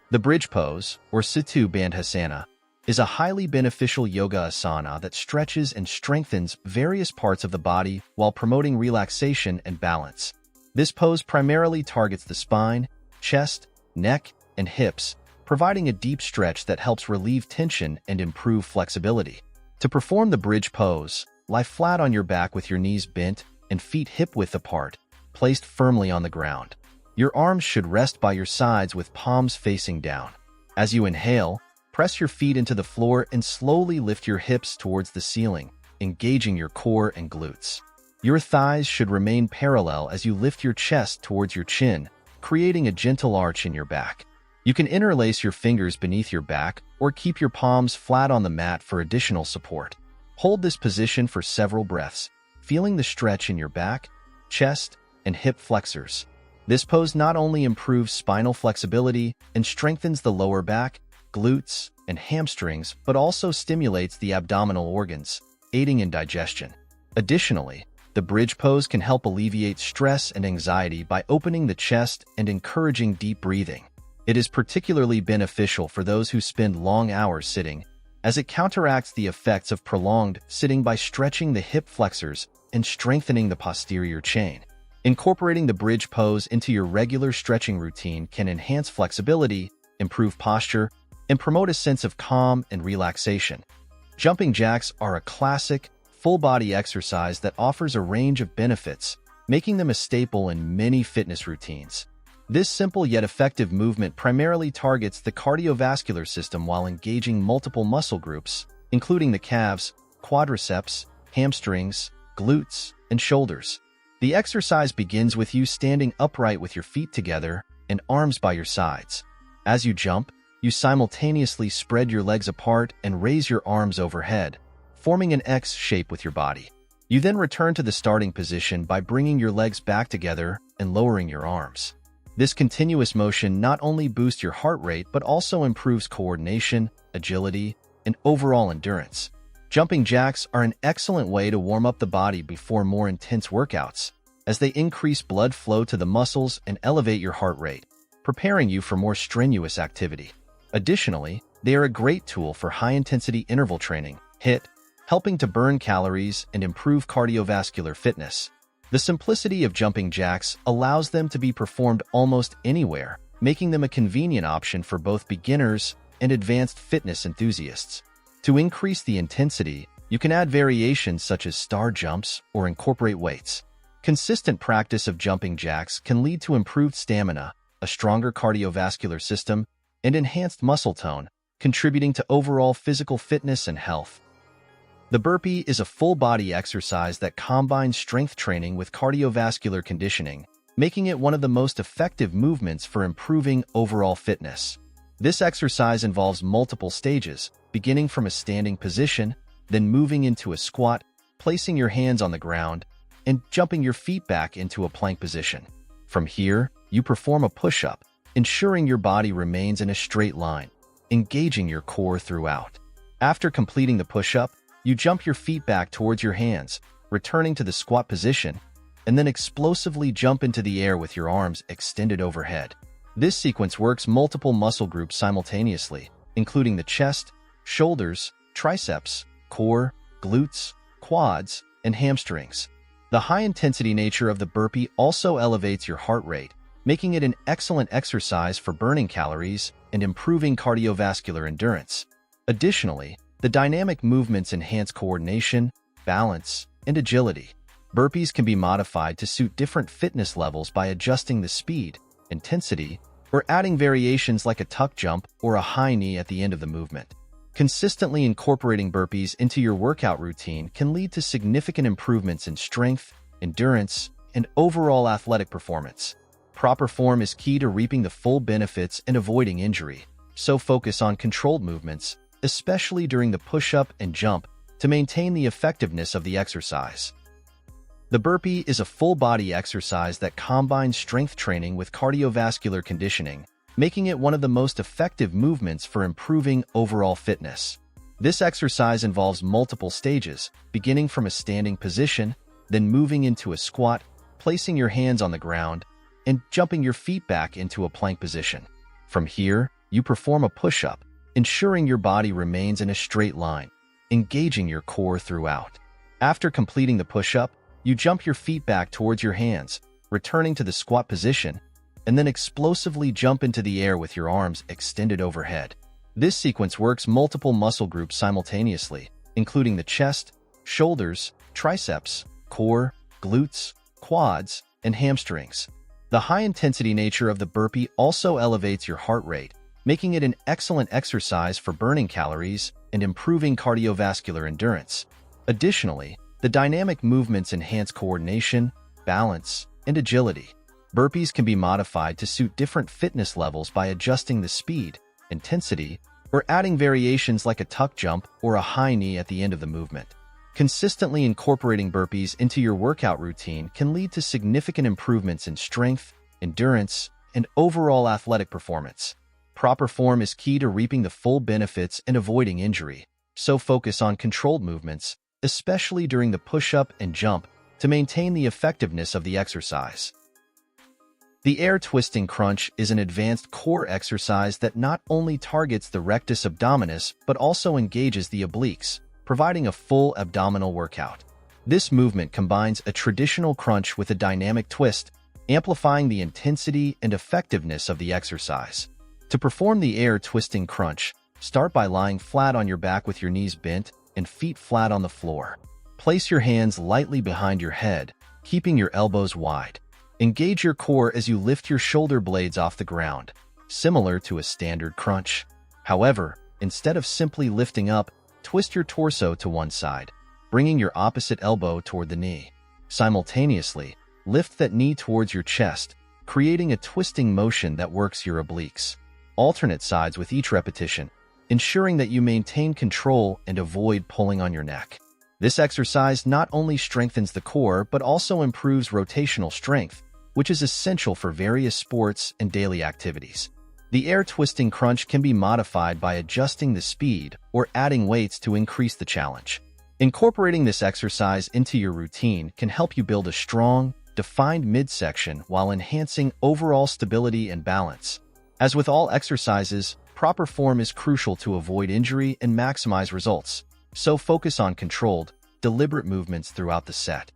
The bridge pose, or Setu Bandhasana, is a highly beneficial yoga asana that stretches and strengthens various parts of the body while promoting relaxation and balance. This pose primarily targets the spine, chest, neck, and hips, providing a deep stretch that helps relieve tension and improve flexibility. To perform the bridge pose, lie flat on your back with your knees bent and feet hip-width apart, placed firmly on the ground. Your arms should rest by your sides with palms facing down. As you inhale, press your feet into the floor and slowly lift your hips towards the ceiling, engaging your core and glutes. Your thighs should remain parallel as you lift your chest towards your chin, creating a gentle arch in your back. You can interlace your fingers beneath your back or keep your palms flat on the mat for additional support. Hold this position for several breaths, feeling the stretch in your back, chest, and hip flexors. This pose not only improves spinal flexibility and strengthens the lower back, glutes, and hamstrings, but also stimulates the abdominal organs, aiding in digestion. Additionally, the bridge pose can help alleviate stress and anxiety by opening the chest and encouraging deep breathing. It is particularly beneficial for those who spend long hours sitting, as it counteracts the effects of prolonged sitting by stretching the hip flexors and strengthening the posterior chain. Incorporating the bridge pose into your regular stretching routine can enhance flexibility, improve posture, and promote a sense of calm and relaxation. Jumping jacks are a classic, full-body exercise that offers a range of benefits, making them a staple in many fitness routines. This simple yet effective movement primarily targets the cardiovascular system while engaging multiple muscle groups, including the calves, quadriceps, hamstrings, glutes, and shoulders. The exercise begins with you standing upright with your feet together and arms by your sides. As you jump, you simultaneously spread your legs apart and raise your arms overhead, forming an X shape with your body. You then return to the starting position by bringing your legs back together and lowering your arms. This continuous motion not only boosts your heart rate but also improves coordination, agility, and overall endurance. Jumping jacks are an excellent way to warm up the body before more intense workouts, as they increase blood flow to the muscles and elevate your heart rate, preparing you for more strenuous activity. Additionally, they are a great tool for high-intensity interval training, HIIT, helping to burn calories and improve cardiovascular fitness. The simplicity of jumping jacks allows them to be performed almost anywhere, making them a convenient option for both beginners and advanced fitness enthusiasts. To increase the intensity, you can add variations such as star jumps or incorporate weights. Consistent practice of jumping jacks can lead to improved stamina, a stronger cardiovascular system, and enhanced muscle tone, contributing to overall physical fitness and health. The burpee is a full-body exercise that combines strength training with cardiovascular conditioning, making it one of the most effective movements for improving overall fitness. This exercise involves multiple stages, beginning from a standing position, then moving into a squat, placing your hands on the ground, and jumping your feet back into a plank position. From here, you perform a push-up, ensuring your body remains in a straight line, engaging your core throughout. After completing the push-up, you jump your feet back towards your hands, returning to the squat position, and then explosively jump into the air with your arms extended overhead. This sequence works multiple muscle groups simultaneously, including the chest, shoulders, triceps, core, glutes, quads, and hamstrings. The high-intensity nature of the burpee also elevates your heart rate, making it an excellent exercise for burning calories and improving cardiovascular endurance. Additionally, the dynamic movements enhance coordination, balance, and agility. Burpees can be modified to suit different fitness levels by adjusting the speed, intensity, or adding variations like a tuck jump or a high knee at the end of the movement. Consistently incorporating burpees into your workout routine can lead to significant improvements in strength, endurance, and overall athletic performance. Proper form is key to reaping the full benefits and avoiding injury, so focus on controlled movements, especially during the push-up and jump, to maintain the effectiveness of the exercise. The burpee is a full-body exercise that combines strength training with cardiovascular conditioning, making it one of the most effective movements for improving overall fitness. This exercise involves multiple stages, beginning from a standing position, then moving into a squat, placing your hands on the ground, and jumping your feet back into a plank position. From here, you perform a push-up, ensuring your body remains in a straight line, engaging your core throughout. After completing the push-up, you jump your feet back towards your hands, returning to the squat position, and then explosively jump into the air with your arms extended overhead. This sequence works multiple muscle groups simultaneously, including the chest, shoulders, triceps, core, glutes, quads, and hamstrings. The high-intensity nature of the burpee also elevates your heart rate, making it an excellent exercise for burning calories and improving cardiovascular endurance. Additionally, the dynamic movements enhance coordination, balance, and agility. Burpees can be modified to suit different fitness levels by adjusting the speed, intensity, or adding variations like a tuck jump or a high knee at the end of the movement. Consistently incorporating burpees into your workout routine can lead to significant improvements in strength, endurance, and overall athletic performance. Proper form is key to reaping the full benefits and avoiding injury, so focus on controlled movements, especially during the push-up and jump, to maintain the effectiveness of the exercise. The air twisting crunch is an advanced core exercise that not only targets the rectus abdominis but also engages the obliques, providing a full abdominal workout. This movement combines a traditional crunch with a dynamic twist, amplifying the intensity and effectiveness of the exercise. To perform the air twisting crunch, start by lying flat on your back with your knees bent and feet flat on the floor. Place your hands lightly behind your head, keeping your elbows wide. Engage your core as you lift your shoulder blades off the ground, similar to a standard crunch. However, instead of simply lifting up, twist your torso to one side, bringing your opposite elbow toward the knee. Simultaneously, lift that knee towards your chest, creating a twisting motion that works your obliques. Alternate sides with each repetition, ensuring that you maintain control and avoid pulling on your neck. This exercise not only strengthens the core but also improves rotational strength, which is essential for various sports and daily activities. The air twisting crunch can be modified by adjusting the speed or adding weights to increase the challenge. Incorporating this exercise into your routine can help you build a strong, defined midsection while enhancing overall stability and balance. As with all exercises, proper form is crucial to avoid injury and maximize results, so focus on controlled, deliberate movements throughout the set.